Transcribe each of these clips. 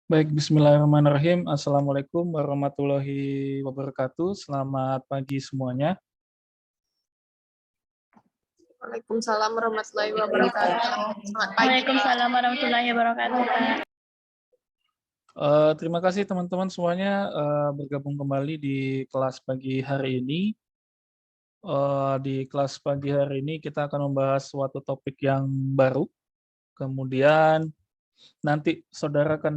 Baik, bismillahirrahmanirrahim. Assalamualaikum warahmatullahi wabarakatuh. Selamat pagi semuanya. Waalaikumsalam warahmatullahi wabarakatuh. Selamat pagi. Waalaikumsalam warahmatullahi wabarakatuh, Pak. Terima kasih teman-teman semuanya bergabung kembali di kelas pagi hari ini. Di kelas pagi hari ini kita akan membahas suatu topik yang baru. Kemudian nanti saudara akan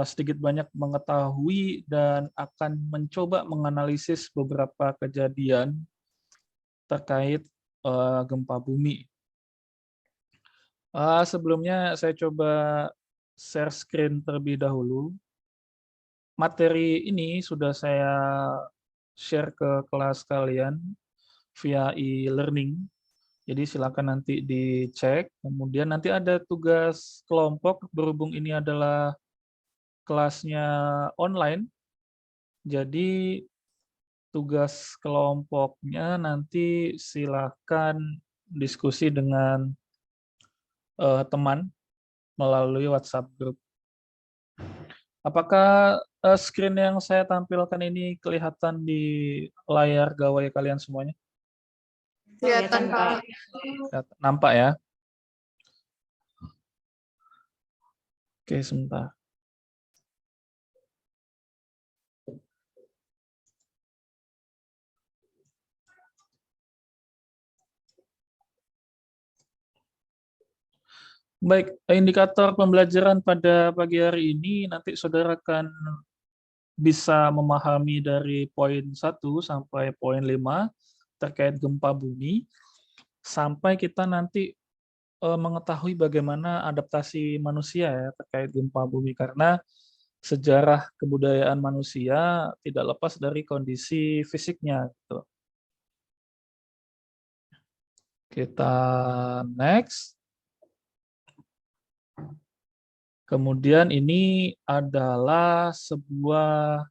sedikit banyak mengetahui dan akan mencoba menganalisis beberapa kejadian terkait gempa bumi. Sebelumnya saya coba share screen terlebih dahulu. Materi ini sudah saya share ke kelas kalian via e-learning. Jadi silakan nanti dicek. Kemudian nanti ada tugas kelompok, berhubung ini adalah kelasnya online. Jadi tugas kelompoknya nanti silakan diskusi dengan teman melalui WhatsApp group. Apakah screen yang saya tampilkan ini kelihatan di layar gawai kalian semuanya? Kelihatan, Pak. Nampak ya? Oke, sebentar. Baik, indikator pembelajaran pada pagi hari ini nanti saudara akan bisa memahami dari poin 1 sampai poin 5 terkait gempa bumi, sampai kita nanti mengetahui bagaimana adaptasi manusia ya terkait gempa bumi, karena sejarah kebudayaan manusia tidak lepas dari kondisi fisiknya gitu. Kita next. Kemudian ini adalah sebuah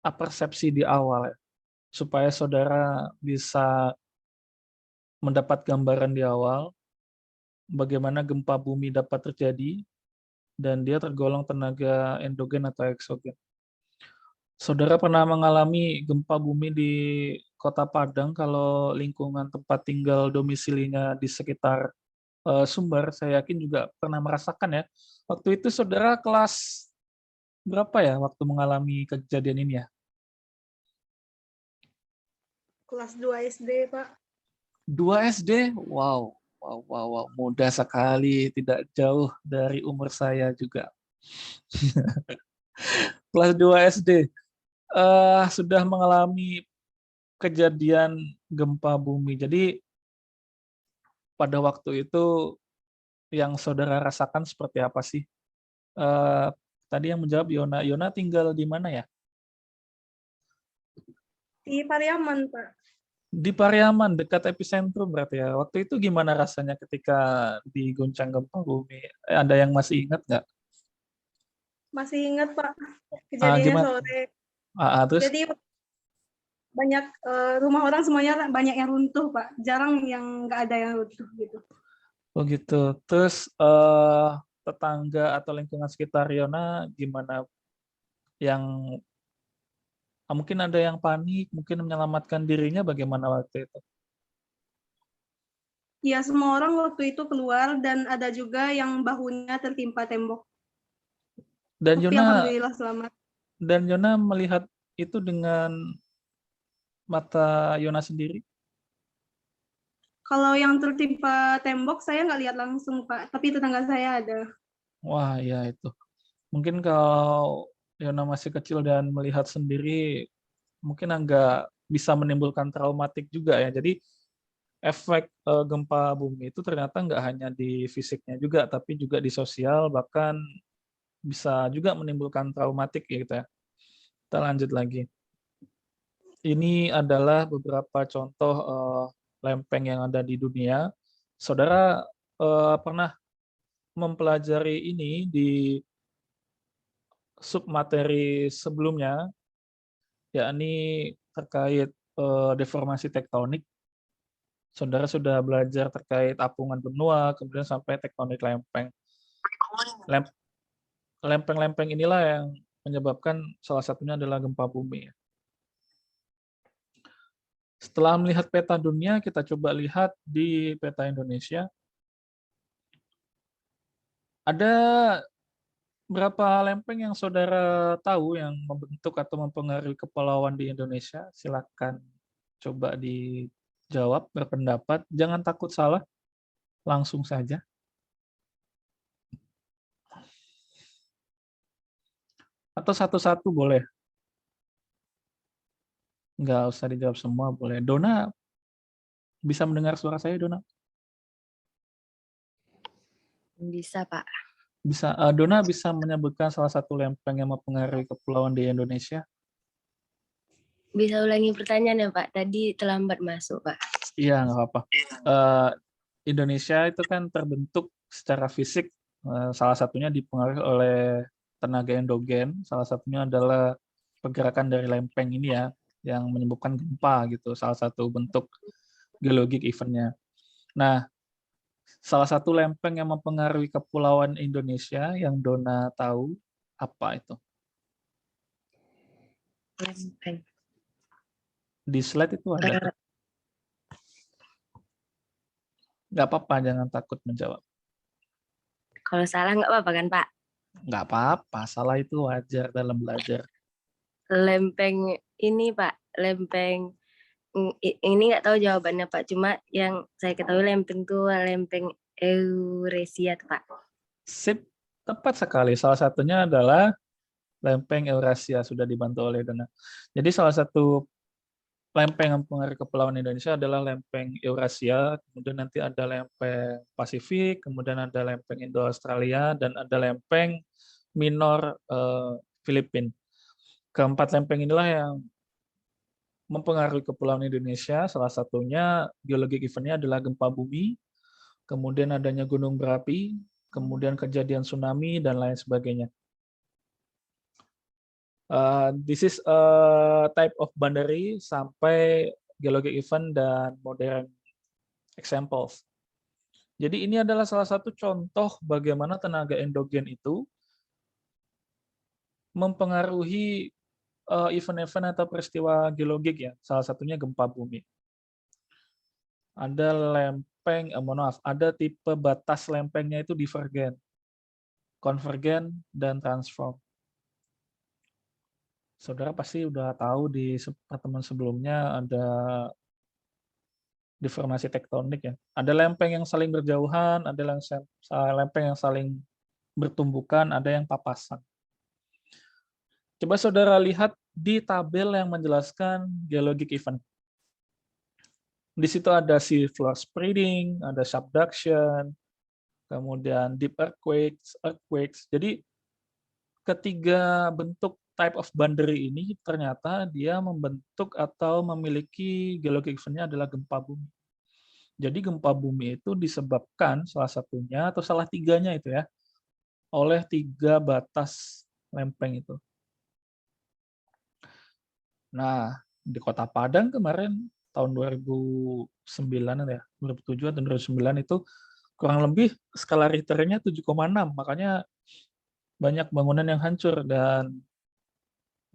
persepsi di awal ya, supaya saudara bisa mendapat gambaran di awal bagaimana gempa bumi dapat terjadi dan dia tergolong tenaga endogen atau eksogen. Saudara pernah mengalami gempa bumi di Kota Padang kalau lingkungan tempat tinggal domisilinya di sekitar Sumber, saya yakin juga pernah merasakan ya. Waktu itu saudara kelas berapa ya waktu mengalami kejadian ini ya? Kelas 2 SD, Pak. 2 SD? Wow, mudah sekali, tidak jauh dari umur saya juga. Kelas 2 SD, sudah mengalami kejadian gempa bumi. Jadi pada waktu itu yang saudara rasakan seperti apa sih? Tadi yang menjawab Yona. Yona tinggal di mana ya? Di Pariaman, Pak. Di Pariaman, dekat epicentrum berarti ya. Waktu itu gimana rasanya ketika diguncang gempa bumi? Ada yang masih ingat nggak? Masih ingat, Pak. Kejadiannya Gimana? sore. Terus? Jadi banyak rumah orang semuanya banyak yang runtuh, Pak. Jarang yang nggak ada yang runtuh gitu. Oh gitu. Terus tetangga atau lingkungan sekitar Yona gimana? Yang mungkin ada yang panik, mungkin menyelamatkan dirinya, bagaimana waktu itu? Ya, semua orang waktu itu keluar dan ada juga yang bahunya tertimpa tembok. Dan Tapi alhamdulillah selamat. Dan Yona melihat itu dengan mata Yona sendiri? Kalau yang tertimpa tembok saya nggak lihat langsung, Pak. Tapi tetangga saya ada. Wah, ya itu. Mungkin kalau Yona masih kecil dan melihat sendiri, mungkin agak bisa menimbulkan traumatik juga ya. Jadi efek gempa bumi itu ternyata nggak hanya di fisiknya juga, tapi juga di sosial, bahkan bisa juga menimbulkan traumatik ya gitu ya. Kita lanjut lagi. Ini adalah beberapa contoh lempeng yang ada di dunia. Saudara pernah mempelajari ini di submateri sebelumnya, yakni terkait deformasi tektonik. Saudara sudah belajar terkait apungan benua, kemudian sampai tektonik lempeng. Lempeng-lempeng inilah yang menyebabkan salah satunya adalah gempa bumi. Setelah melihat peta dunia, kita coba lihat di peta Indonesia. Ada berapa lempeng yang saudara tahu yang membentuk atau mempengaruhi kepulauan di Indonesia? Silakan coba dijawab, berpendapat. Jangan takut salah, langsung saja. Atau satu-satu boleh. Nggak usah dijawab semua, boleh. Dona, bisa mendengar suara saya, Dona? Bisa, Pak. Bisa. Dona bisa menyebutkan salah satu lempeng yang mempengaruhi kepulauan di Indonesia? Bisa ulangi pertanyaan ya, Pak? Tadi terlambat masuk, Pak. Iya, nggak apa-apa. Indonesia itu kan terbentuk secara fisik, salah satunya dipengaruhi oleh tenaga endogen, salah satunya adalah pergerakan dari lempeng ini ya, yang menyebabkan gempa gitu, salah satu bentuk geologic event-nya. Nah, salah satu lempeng yang mempengaruhi kepulauan Indonesia yang Dona tahu, apa itu? Lempeng. Di slide itu ada. Nggak apa-apa, jangan takut menjawab. Kalau salah nggak apa-apa kan, Pak? Nggak apa-apa, salah itu wajar dalam belajar. Lempeng ini, Pak. Lempeng ini nggak tahu jawabannya, Pak. Cuma yang saya ketahui lempeng itu lempeng Eurasia, Pak. Sip, tepat sekali. Salah satunya adalah lempeng Eurasia, sudah dibantu oleh Dona. Jadi salah satu lempeng yang mempengaruhi kepulauan Indonesia adalah lempeng Eurasia, kemudian nanti ada lempeng Pasifik, kemudian ada lempeng Indo-Australia, dan ada lempeng minor Filipina. Keempat lempeng inilah yang mempengaruhi kepulauan Indonesia. Salah satunya geologic event-nya adalah gempa bumi, kemudian adanya gunung berapi, kemudian kejadian tsunami, dan lain sebagainya. This is a type of boundary sampai geologic event dan modern examples. Jadi ini adalah salah satu contoh bagaimana tenaga endogen itu mempengaruhi event-event atau peristiwa geologik ya, salah satunya gempa bumi. Ada lempeng, ada tipe batas lempengnya itu divergen, konvergen, dan transform. Saudara pasti udah tahu di pertemuan sebelumnya ada deformasi tektonik ya. Ada lempeng yang saling berjauhan, ada lempeng yang saling bertumbukan, ada yang papasan. Coba saudara lihat di tabel yang menjelaskan geologic event. Di situ ada sea floor spreading, ada subduction, kemudian deep earthquakes. Jadi ketiga bentuk type of boundary ini ternyata dia membentuk atau memiliki geologic event-nya adalah gempa bumi. Jadi gempa bumi itu disebabkan salah satunya atau salah tiganya itu ya oleh tiga batas lempeng itu. Nah, di Kota Padang kemarin tahun 2009 ya, 2007 atau 2009 itu kurang lebih skala Richternya 7,6, makanya banyak bangunan yang hancur dan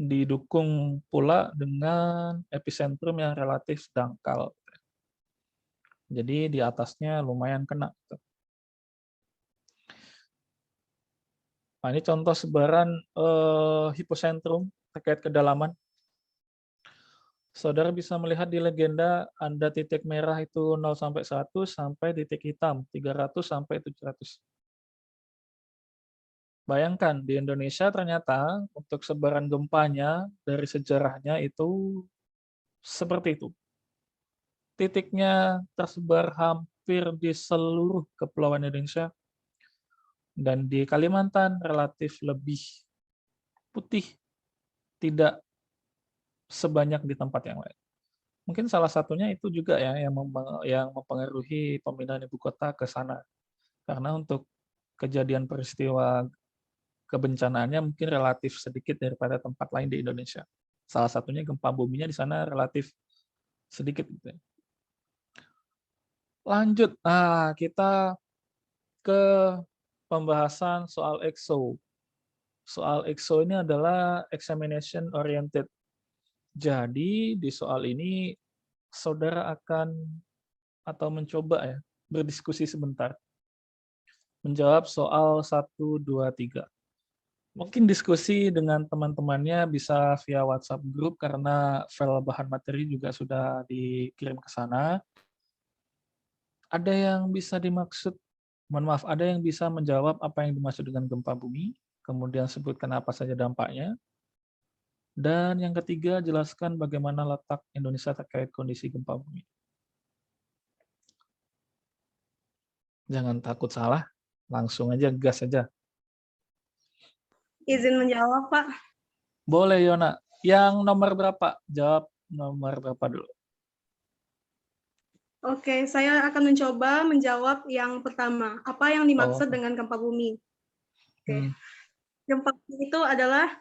didukung pula dengan epicentrum yang relatif dangkal. Jadi di atasnya lumayan kena. Nah, ini contoh sebaran hipocentrum terkait kedalaman. Saudara bisa melihat di legenda ada titik merah itu 0 sampai 1 sampai titik hitam 300 sampai 700. Bayangkan di Indonesia ternyata untuk sebaran gempanya dari sejarahnya itu seperti itu. Titiknya tersebar hampir di seluruh kepulauan Indonesia. Dan di Kalimantan relatif lebih putih, tidak sebanyak di tempat yang lain. Mungkin salah satunya itu juga ya yang mempengaruhi pemindahan ibu kota ke sana. Karena untuk kejadian peristiwa kebencanaannya mungkin relatif sedikit daripada tempat lain di Indonesia. Salah satunya gempa buminya di sana relatif sedikit gitu ya. Lanjut. Kita ke pembahasan soal EXO. Soal EXO ini adalah examination oriented. Jadi di soal ini saudara akan atau mencoba ya berdiskusi sebentar. Menjawab soal 1, 2, 3. Mungkin diskusi dengan teman-temannya bisa via WhatsApp group karena file bahan materi juga sudah dikirim ke sana. Ada yang bisa dimaksud, mohon maaf, ada yang bisa menjawab apa yang dimaksud dengan gempa bumi, kemudian sebutkan apa saja dampaknya. Dan yang ketiga, jelaskan bagaimana letak Indonesia terkait kondisi gempa bumi. Jangan takut salah, langsung aja, gas aja. Izin menjawab, Pak. Boleh, Yona. Yang nomor berapa? Jawab nomor berapa dulu. Oke, saya akan mencoba menjawab yang pertama. Apa yang dimaksud dengan gempa bumi? Oke. Gempa bumi itu adalah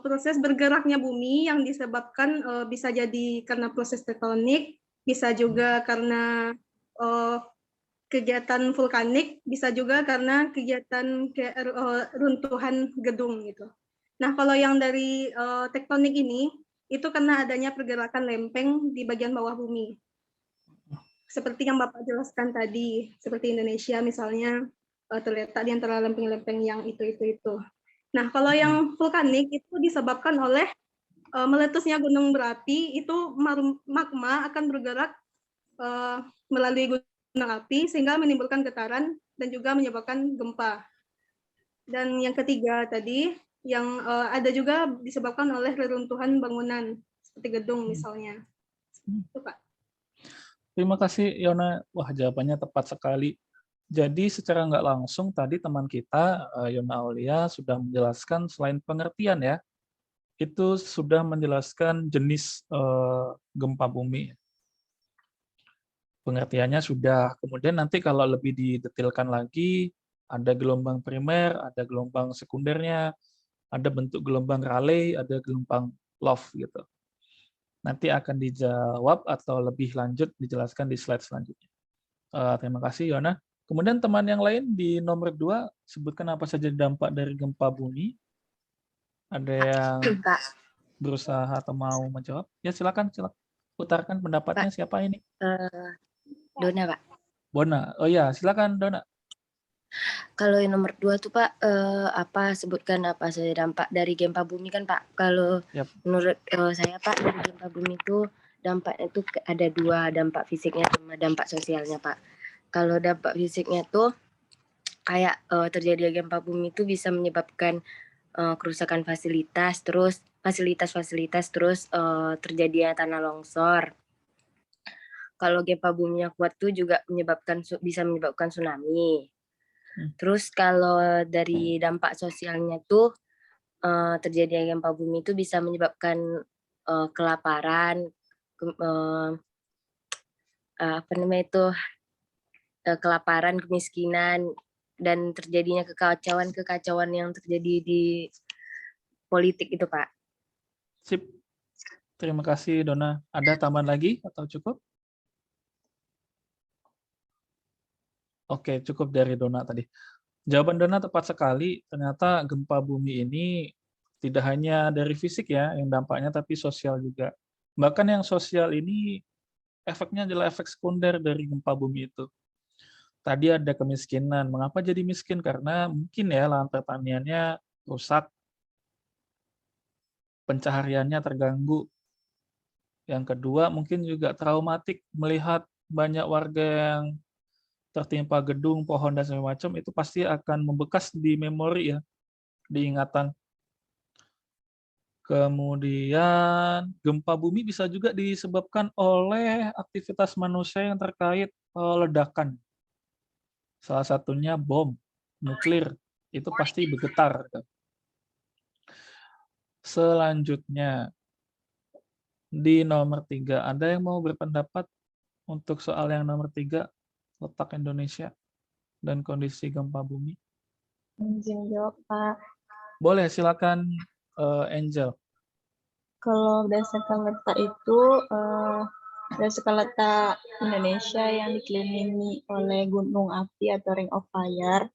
proses bergeraknya bumi yang disebabkan bisa jadi karena proses tektonik, bisa juga karena kegiatan vulkanik, bisa juga karena kegiatan runtuhan gedung gitu. Nah, kalau yang dari tektonik ini, itu karena adanya pergerakan lempeng di bagian bawah bumi. Seperti yang Bapak jelaskan tadi, seperti Indonesia misalnya terletak di antara lempeng-lempeng yang itu. Nah, kalau yang vulkanik itu disebabkan oleh meletusnya gunung berapi, itu magma akan bergerak melalui gunung api sehingga menimbulkan getaran dan juga menyebabkan gempa. Dan yang ketiga tadi, yang ada juga disebabkan oleh reruntuhan bangunan seperti gedung misalnya. Itu, Pak. Terima kasih, Yona. Wah, jawabannya tepat sekali. Jadi secara nggak langsung tadi teman kita, Yona Aulia, sudah menjelaskan selain pengertian ya, itu sudah menjelaskan jenis gempa bumi. Pengertiannya sudah. Kemudian nanti kalau lebih didetailkan lagi, ada gelombang primer, ada gelombang sekundernya, ada bentuk gelombang Rayleigh, ada gelombang Love gitu. Nanti akan dijawab atau lebih lanjut dijelaskan di slide selanjutnya. Terima kasih, Yona. Kemudian teman yang lain di nomor 2, sebutkan apa saja dampak dari gempa bumi. Ada yang berusaha atau mau menjawab? Ya, silakan. Putarkan pendapatnya. Pak. Siapa ini? Dona, Pak. Bona. Oh ya, silakan Dona. Kalau yang nomor 2 tuh Pak, sebutkan apa saja dampak dari gempa bumi kan Pak. Kalau menurut saya Pak, dari gempa bumi itu dampaknya itu ada 2, dampak fisiknya sama dampak sosialnya Pak. Kalau dampak fisiknya tuh kayak terjadi gempa bumi itu bisa menyebabkan kerusakan fasilitas, terus terjadinya tanah longsor. Kalau gempa bumi yang kuat tuh juga bisa menyebabkan tsunami. Terus kalau dari dampak sosialnya tuh terjadinya gempa bumi itu bisa menyebabkan kelaparan, kelaparan, kemiskinan, dan terjadinya kekacauan yang terjadi di politik itu Pak. Sip. Terima kasih Dona. Ada tambahan lagi atau cukup? Oke, cukup dari Dona tadi. Jawaban Dona tepat sekali. Ternyata gempa bumi ini tidak hanya dari fisik ya yang dampaknya, tapi sosial juga. Bahkan yang sosial ini efeknya adalah efek sekunder dari gempa bumi itu. Tadi ada kemiskinan. Mengapa jadi miskin? Karena mungkin ya lahan pertaniannya rusak, pencahariannya terganggu. Yang kedua mungkin juga traumatik melihat banyak warga yang tertimpa gedung, pohon, dan segala macam, itu pasti akan membekas di memori ya, di ingatan. Kemudian gempa bumi bisa juga disebabkan oleh aktivitas manusia yang terkait ledakan. Salah satunya bom nuklir, itu pasti bergetar. Selanjutnya, di nomor 3, ada yang mau berpendapat untuk soal yang nomor 3, letak Indonesia dan kondisi gempa bumi? Izin jawab, Pak. Boleh, silakan Angel. Kalau berdasarkan letak itu dan skala letak Indonesia yang dikelilingi oleh gunung api atau ring of fire.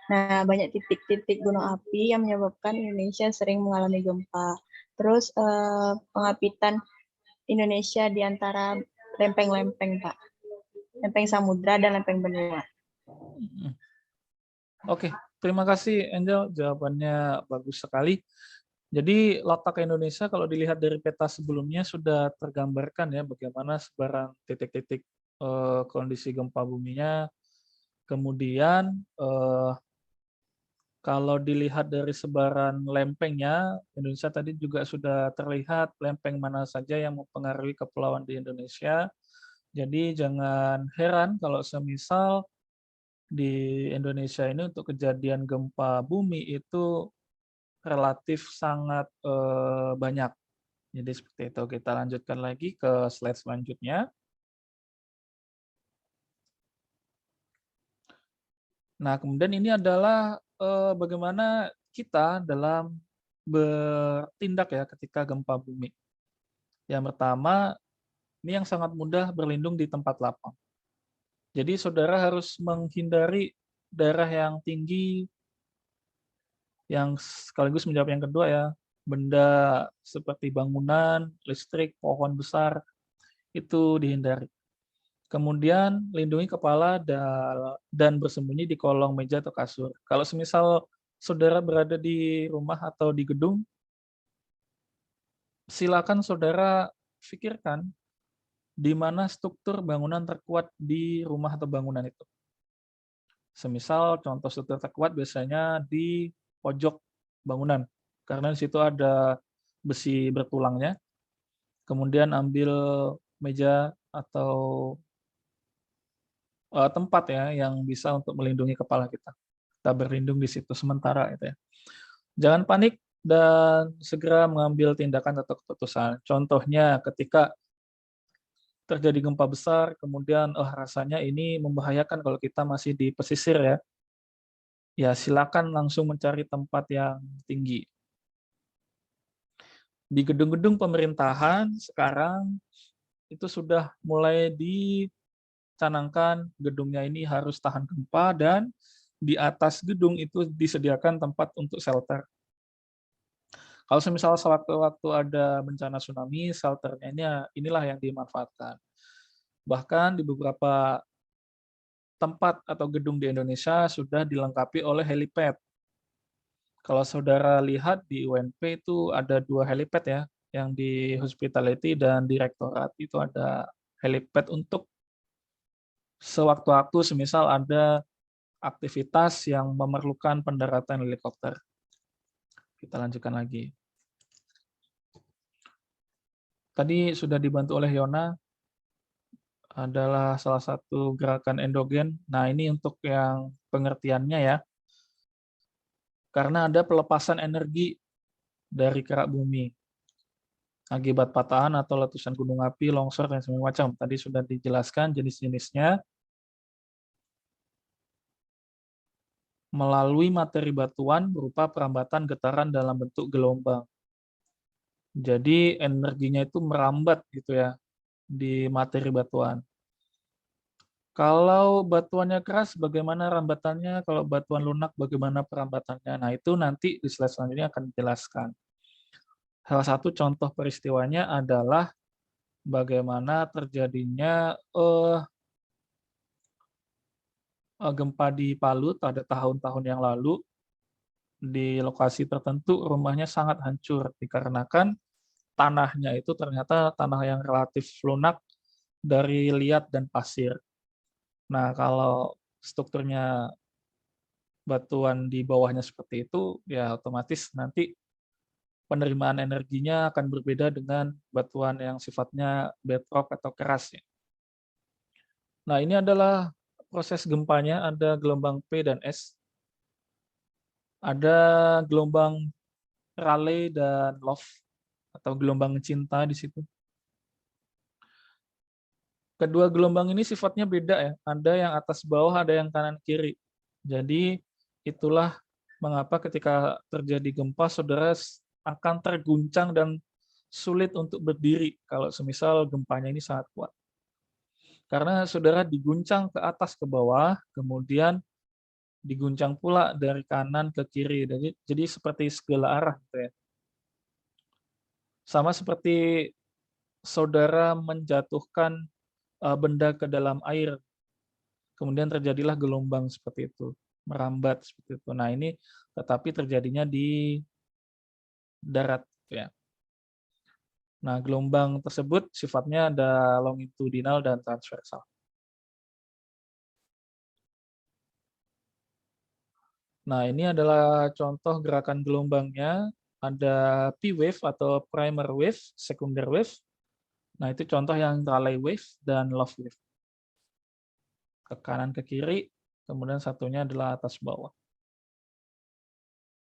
Nah, banyak titik-titik gunung api yang menyebabkan Indonesia sering mengalami gempa. Terus pengapitan Indonesia di antara lempeng-lempeng, Pak. Lempeng samudra dan lempeng benua. Oke, terima kasih Angel, jawabannya bagus sekali. Jadi letak Indonesia kalau dilihat dari peta sebelumnya sudah tergambarkan ya bagaimana sebaran titik-titik kondisi gempa buminya. Kemudian kalau dilihat dari sebaran lempengnya, Indonesia tadi juga sudah terlihat lempeng mana saja yang mempengaruhi kepulauan di Indonesia. Jadi jangan heran kalau semisal di Indonesia ini untuk kejadian gempa bumi itu relatif sangat banyak. Jadi seperti itu. Kita lanjutkan lagi ke slide selanjutnya. Nah, kemudian ini adalah bagaimana kita dalam bertindak ya ketika gempa bumi. Yang pertama, ini yang sangat mudah berlindung di tempat lapang. Jadi saudara harus menghindari daerah yang tinggi, yang sekaligus menjawab yang kedua ya, benda seperti bangunan, listrik, pohon besar, itu dihindari. Kemudian lindungi kepala dan bersembunyi di kolong meja atau kasur. Kalau semisal saudara berada di rumah atau di gedung, silakan saudara pikirkan di mana struktur bangunan terkuat di rumah atau bangunan itu. Semisal contoh struktur terkuat biasanya di pojok bangunan, karena di situ ada besi bertulangnya. Kemudian ambil meja atau tempat ya yang bisa untuk melindungi kepala kita. Kita berlindung di situ sementara itu ya. Jangan panik dan segera mengambil tindakan atau keputusan. Contohnya ketika terjadi gempa besar, kemudian rasanya ini membahayakan kalau kita masih di pesisir ya. Ya silakan langsung mencari tempat yang tinggi. Di gedung-gedung pemerintahan sekarang itu sudah mulai dicanangkan gedungnya ini harus tahan gempa dan di atas gedung itu disediakan tempat untuk shelter. Kalau misalnya sewaktu-waktu ada bencana tsunami, shelternya inilah yang dimanfaatkan. Bahkan di beberapa tempat atau gedung di Indonesia sudah dilengkapi oleh helipad. Kalau saudara lihat di UNP itu ada 2 helipad ya, yang di hospitality dan direktorat itu ada helipad untuk sewaktu-waktu semisal ada aktivitas yang memerlukan pendaratan helikopter. Kita lanjutkan lagi. Tadi sudah dibantu oleh Yona, adalah salah satu gerakan endogen. Nah, ini untuk yang pengertiannya ya. Karena ada pelepasan energi dari kerak bumi akibat patahan atau letusan gunung api, longsor, dan semacam macam. Tadi sudah dijelaskan jenis-jenisnya. Melalui materi batuan berupa perambatan getaran dalam bentuk gelombang. Jadi energinya itu merambat gitu ya di materi batuan. Kalau batuannya keras, bagaimana rambatannya? Kalau batuan lunak, bagaimana perambatannya? Nah, itu nanti di slide selanjutnya akan dijelaskan. Salah satu contoh peristiwanya adalah bagaimana terjadinya gempa di Palu pada tahun-tahun yang lalu. Di lokasi tertentu rumahnya sangat hancur dikarenakan tanahnya itu ternyata tanah yang relatif lunak dari liat dan pasir. Nah, kalau strukturnya batuan di bawahnya seperti itu, ya otomatis nanti penerimaan energinya akan berbeda dengan batuan yang sifatnya bedrock atau keras. Ya. Nah, ini adalah proses gempanya, ada gelombang P dan S. Ada gelombang Raleigh dan Love atau gelombang cinta di situ. Kedua gelombang ini sifatnya beda ya. Ada yang atas bawah, ada yang kanan kiri. Jadi itulah mengapa ketika terjadi gempa saudara akan terguncang dan sulit untuk berdiri kalau semisal gempanya ini sangat kuat. Karena saudara diguncang ke atas ke bawah, kemudian diguncang pula dari kanan ke kiri. Jadi seperti segala arah gitu ya. Sama seperti saudara menjatuhkan benda ke dalam air, kemudian terjadilah gelombang seperti itu, merambat seperti itu. Nah, ini tetapi terjadinya di darat gitu ya. Nah, gelombang tersebut sifatnya ada longitudinal dan transversal. Nah, ini adalah contoh gerakan gelombangnya. Ada P wave atau primer wave, secondary wave. Nah, itu contoh yang rally wave dan love wave. Ke kanan ke kiri, kemudian satunya adalah atas bawah.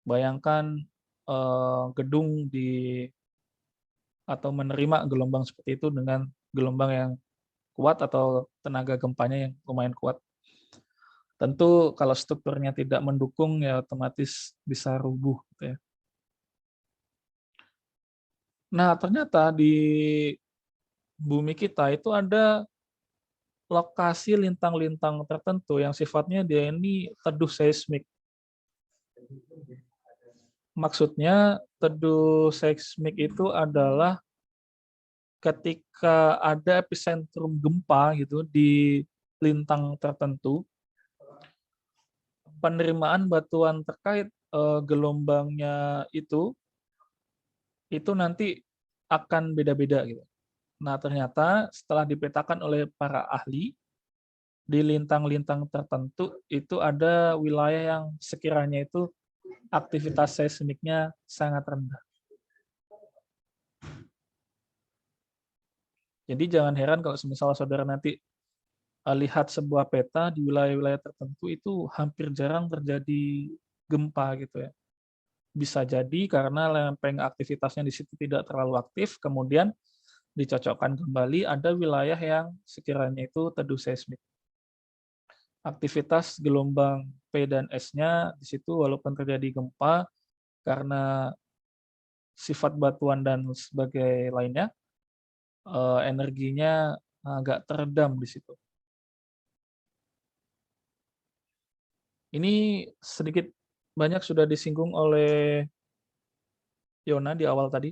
Bayangkan gedung atau menerima gelombang seperti itu dengan gelombang yang kuat atau tenaga gempanya yang lumayan kuat. Tentu kalau strukturnya tidak mendukung ya otomatis bisa rubuh gitu ya. Nah, ternyata di bumi kita itu ada lokasi lintang-lintang tertentu yang sifatnya dia ini teduh seismik. Maksudnya teduh seismik itu adalah ketika ada epicentrum gempa gitu di lintang tertentu, penerimaan batuan terkait gelombangnya itu nanti akan beda-beda gitu. Nah, ternyata setelah dipetakan oleh para ahli, di lintang-lintang tertentu itu ada wilayah yang sekiranya itu aktivitas seismiknya sangat rendah. Jadi jangan heran kalau misalnya saudara nanti lihat sebuah peta di wilayah-wilayah tertentu itu hampir jarang terjadi gempa gitu ya. Bisa jadi karena lempeng aktivitasnya di situ tidak terlalu aktif, kemudian dicocokkan kembali ada wilayah yang sekiranya itu teduh seismik. Aktivitas gelombang P dan S-nya di situ walaupun terjadi gempa karena sifat batuan dan sebagai lainnya, energinya agak teredam di situ. Ini sedikit banyak sudah disinggung oleh Yona di awal tadi.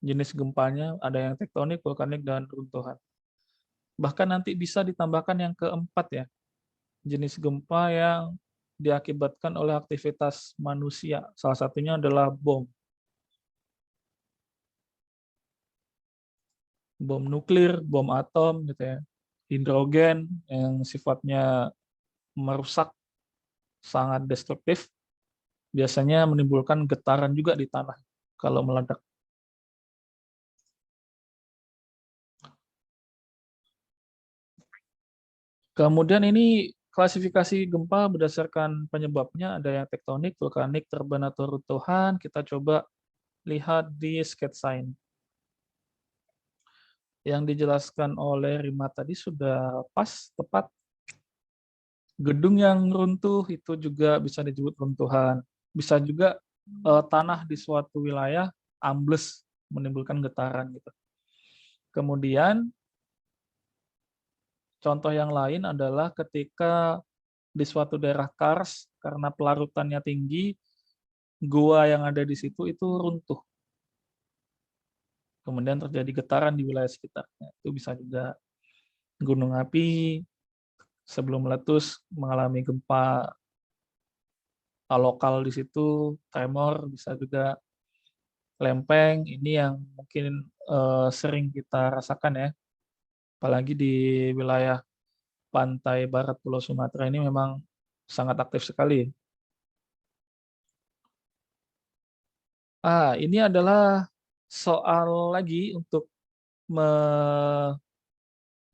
Jenis gempanya ada yang tektonik, vulkanik, dan runtuhan. Bahkan nanti bisa ditambahkan yang keempat ya, jenis gempa yang diakibatkan oleh aktivitas manusia. Salah satunya adalah bom. Bom nuklir, bom atom, gitu ya. Hidrogen yang sifatnya merusak, sangat destruktif, biasanya menimbulkan getaran juga di tanah kalau meledak. Kemudian ini klasifikasi gempa berdasarkan penyebabnya, ada yang tektonik, vulkanik, terban atau runtuhan. Kita coba lihat di sketsa ini. Yang dijelaskan oleh Rima tadi sudah pas, tepat. Gedung yang runtuh itu juga bisa disebut runtuhan. Bisa juga tanah di suatu wilayah ambles menimbulkan getaran gitu. Kemudian contoh yang lain adalah ketika di suatu daerah kars karena pelarutannya tinggi, gua yang ada di situ itu runtuh. Kemudian terjadi getaran di wilayah sekitarnya. Itu bisa juga gunung api sebelum meletus mengalami gempa lokal di situ, tremor, bisa juga lempeng. Ini yang mungkin sering kita rasakan ya. Apalagi di wilayah pantai barat Pulau Sumatera ini memang sangat aktif sekali. Ini adalah soal lagi untuk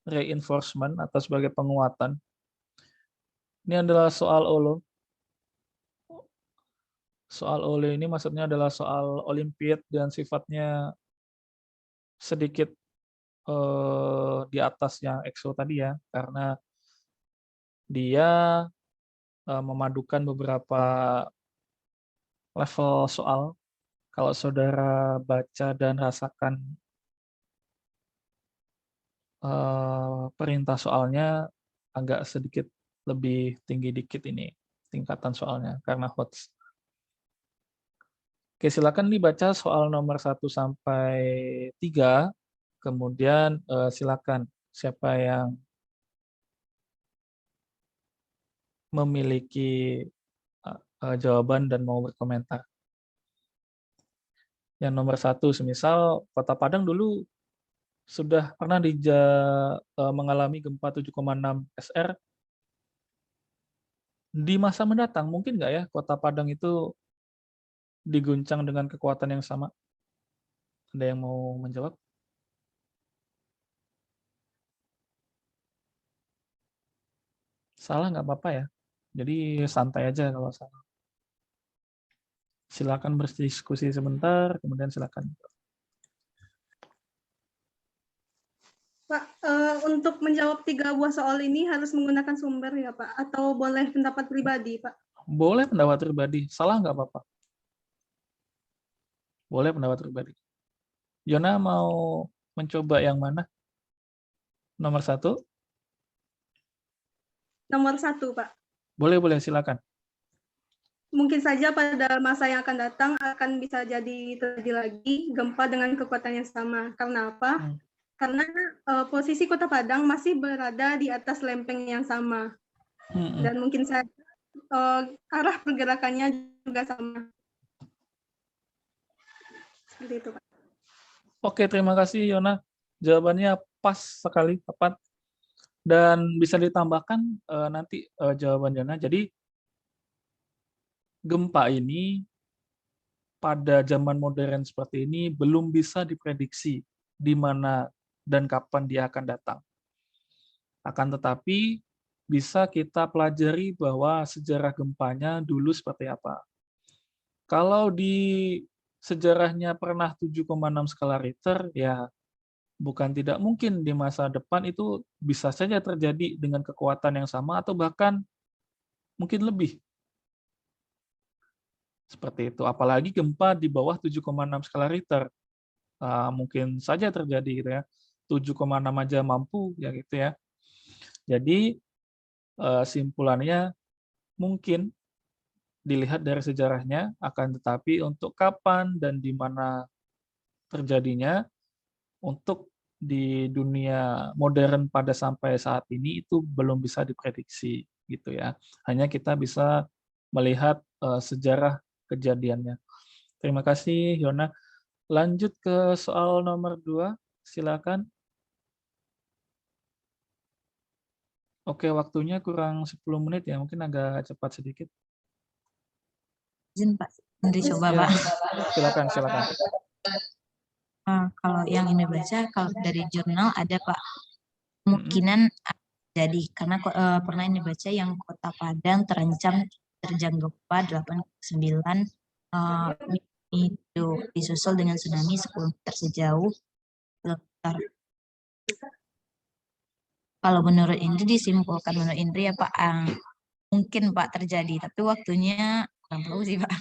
reinforcement atau sebagai penguatan. Ini adalah soal OLO. Soal OLO ini maksudnya adalah soal Olimpiad dan sifatnya sedikit di atas yang EXO tadi ya, karena dia memadukan beberapa level soal. Kalau saudara baca dan rasakan perintah soalnya agak sedikit lebih tinggi dikit ini tingkatan soalnya karena HOTS. Oke, silakan dibaca soal nomor 1 sampai 3. Kemudian silakan siapa yang memiliki jawaban dan mau berkomentar. Yang nomor 1, semisal Kota Padang dulu sudah pernah mengalami gempa 7,6 SR. Di masa mendatang mungkin nggak ya Kota Padang itu diguncang dengan kekuatan yang sama? Ada yang mau menjawab? Salah nggak apa-apa ya. Jadi santai aja kalau salah. Silakan berdiskusi sebentar, kemudian silakan. Pak, untuk menjawab 3 buah soal ini harus menggunakan sumber ya Pak? Atau boleh pendapat pribadi Pak? Boleh pendapat pribadi, salah nggak apa-apa. Boleh pendapat pribadi. Yona mau mencoba yang mana? Nomor 1? Nomor 1 Pak. Boleh, silakan. Mungkin saja pada masa yang akan datang akan bisa terjadi lagi gempa dengan kekuatan yang sama. Karena apa? Karena posisi Kota Padang masih berada di atas lempeng yang sama. Dan mungkin saja arah pergerakannya juga sama. Seperti itu, Pak. Oke, terima kasih Yona. Jawabannya pas sekali, tepat. Dan bisa ditambahkan nanti jawaban Yona. Jadi gempa ini pada zaman modern seperti ini belum bisa diprediksi di mana dan kapan dia akan datang. Akan tetapi bisa kita pelajari bahwa sejarah gempanya dulu seperti apa. Kalau di sejarahnya pernah 7,6 skala Richter, ya bukan tidak mungkin di masa depan itu bisa saja terjadi dengan kekuatan yang sama atau bahkan mungkin lebih. Seperti itu. Apalagi gempa di bawah 7,6 skala Richter. Mungkin saja terjadi gitu ya. 7,6 aja mampu ya gitu ya. Jadi simpulannya mungkin dilihat dari sejarahnya, akan tetapi untuk kapan dan di mana terjadinya untuk di dunia modern pada sampai saat ini itu belum bisa diprediksi gitu ya. Hanya kita bisa melihat sejarah kejadiannya. Terima kasih Yona. Lanjut ke soal nomor 2, silakan. Oke, waktunya kurang 10 menit ya, mungkin agak cepat sedikit. Izin Pak, nanti coba Pak. Silakan. Kalau yang ini baca, kalau dari jurnal ada Pak, kemungkinan jadi karena pernah ini baca yang Kota Padang terancam terjang gempa 8,9 itu disusul dengan tsunami 10 meter sejauh meter. Kalau menurut Indri disimpulkan menurut Indri ya Pak, mungkin Pak terjadi, tapi waktunya kurang tahu sih Pak.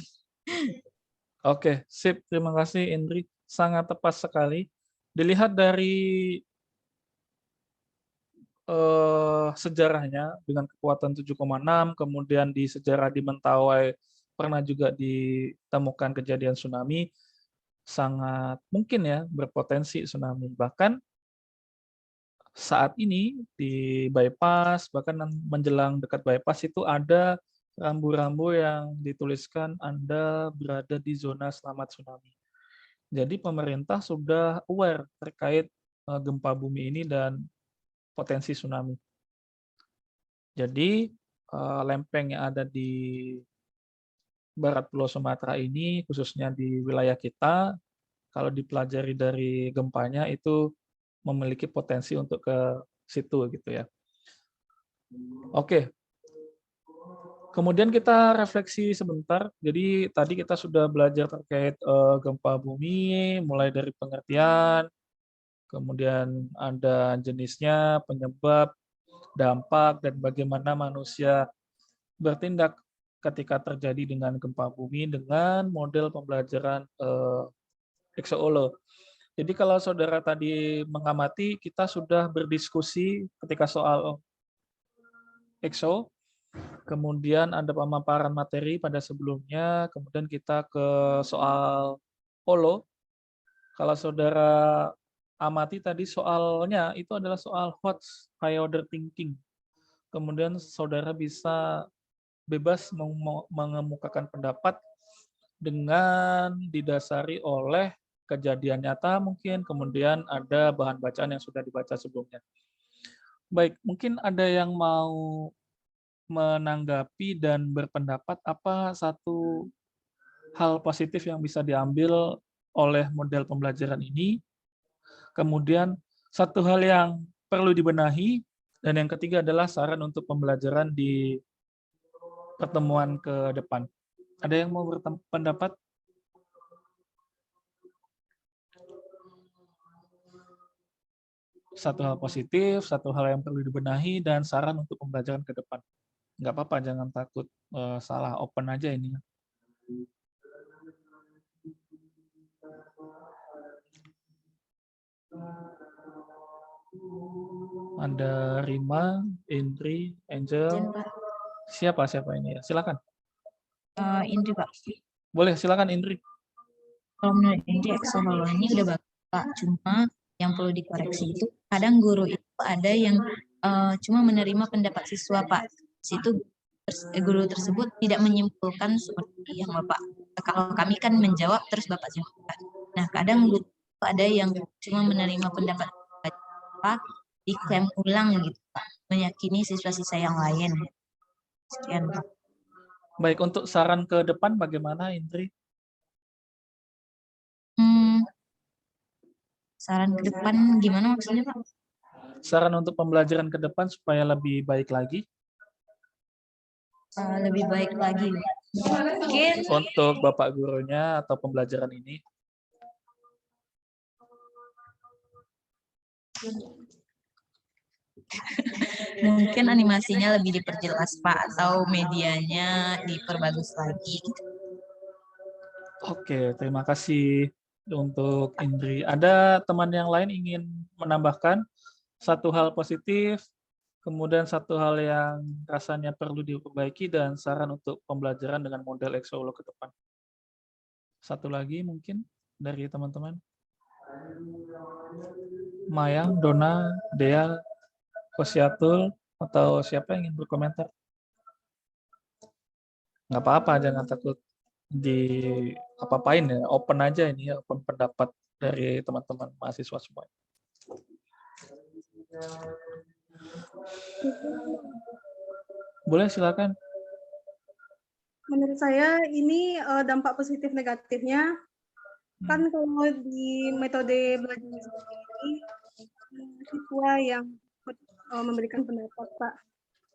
Oke, sip. Terima kasih Indri. Sangat tepat sekali. Dilihat dari sejarahnya dengan kekuatan 7,6, kemudian di sejarah di Mentawai pernah juga ditemukan kejadian tsunami, sangat mungkin ya berpotensi tsunami. Bahkan saat ini di bypass, bahkan menjelang dekat bypass itu ada rambu-rambu yang dituliskan Anda berada di zona selamat tsunami. Jadi pemerintah sudah aware terkait gempa bumi ini dan potensi tsunami. Jadi lempeng yang ada di barat Pulau Sumatera ini, khususnya di wilayah kita, kalau dipelajari dari gempanya itu memiliki potensi untuk ke situ gitu ya. Oke. Kemudian kita refleksi sebentar. Jadi tadi kita sudah belajar terkait gempa bumi, mulai dari pengertian, kemudian ada jenisnya, penyebab, dampak, dan bagaimana manusia bertindak ketika terjadi dengan gempa bumi dengan model pembelajaran Exo-Olo. Jadi kalau saudara tadi mengamati, kita sudah berdiskusi ketika soal EXO, kemudian ada pemaparan materi pada sebelumnya, kemudian kita ke soal Polo. Kalau saudara amati tadi soalnya itu adalah soal what's high order thinking. Kemudian saudara bisa bebas mengemukakan pendapat dengan didasari oleh kejadian nyata mungkin, kemudian ada bahan bacaan yang sudah dibaca sebelumnya. Baik, mungkin ada yang mau menanggapi dan berpendapat apa satu hal positif yang bisa diambil oleh model pembelajaran ini, kemudian satu hal yang perlu dibenahi, dan yang ketiga adalah saran untuk pembelajaran di pertemuan ke depan. Ada yang mau berpendapat? Satu hal positif, satu hal yang perlu dibenahi, dan saran untuk pembelajaran ke depan. Nggak apa-apa, jangan takut salah, open aja ini. Ada Rima, Indri, Angel. Siapa ini ya? Silakan. Indri, Pak. Boleh, silakan Indri. Kalau menurut Indri, EXO ini udah bagus, Pak. Cuma yang perlu dikoreksi itu kadang guru itu ada yang cuma menerima pendapat siswa, Pak. Situ guru tersebut tidak menyimpulkan seperti yang Bapak. Kalau kami kan menjawab terus Bapak jawab. Nah, kadang guru ada yang cuma menerima pendapat Bapak, diklaim ulang gitu, Pak. Meyakini siswa-siswa yang lain. Sekian, Pak. Baik, untuk saran ke depan bagaimana, Indri? Saran ke depan gimana maksudnya, Pak? Saran untuk pembelajaran ke depan supaya lebih baik lagi? Lebih baik lagi. Mungkin untuk Bapak gurunya atau pembelajaran ini? Mungkin animasinya lebih diperjelas, Pak, atau medianya diperbagus lagi. Oke, terima kasih untuk Indri. Ada teman yang lain ingin menambahkan satu hal positif, kemudian satu hal yang rasanya perlu diperbaiki, dan saran untuk pembelajaran dengan model EXO ke depan? Satu lagi mungkin dari teman-teman. Mayang, Dona, Dea, Kosiatul, atau siapa yang ingin berkomentar? Nggak apa-apa, jangan takut di apa-apain ya, open aja ini ya, open pendapat dari teman-teman mahasiswa semua. Boleh, silakan. Menurut saya ini dampak positif negatifnya kan kalau di metode belajar seperti ini siswa yang memberikan pendapat, Pak.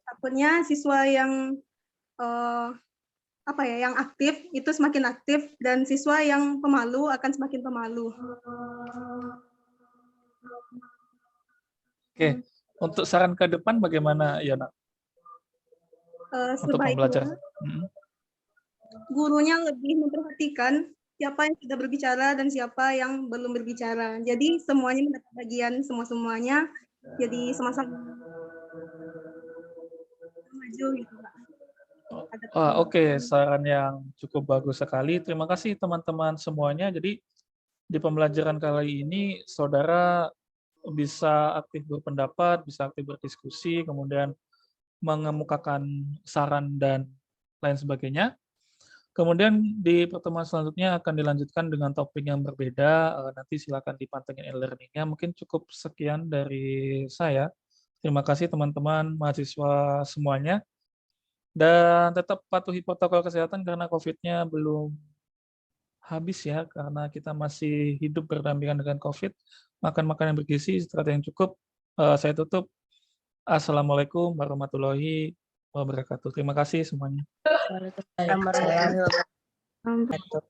Takutnya siswa yang yang aktif itu semakin aktif, dan siswa yang pemalu akan semakin pemalu. Oke, untuk saran ke depan bagaimana, Yona? Untuk pembelajaran. Gurunya lebih memperhatikan siapa yang sudah berbicara dan siapa yang belum berbicara. Jadi semuanya mendapat bagian, semuanya. Jadi sama-sama maju gitu, Pak. Oke, saran yang cukup bagus sekali. Terima kasih teman-teman semuanya. Jadi di pembelajaran kali ini saudara bisa aktif berpendapat, bisa aktif berdiskusi, kemudian mengemukakan saran dan lain sebagainya. Kemudian di pertemuan selanjutnya akan dilanjutkan dengan topik yang berbeda. Nanti silakan dipantengin e-learning-nya. Mungkin cukup sekian dari saya. Terima kasih teman-teman mahasiswa semuanya. Dan tetap patuhi protokol kesehatan karena COVID-nya belum habis ya, karena kita masih hidup berdampingan dengan COVID. Makan makanan yang bergizi, istirahat yang cukup. Saya tutup. Assalamualaikum warahmatullahi wabarakatuh. Terima kasih semuanya. Waalaikumsalam warahmatullahi wabarakatuh.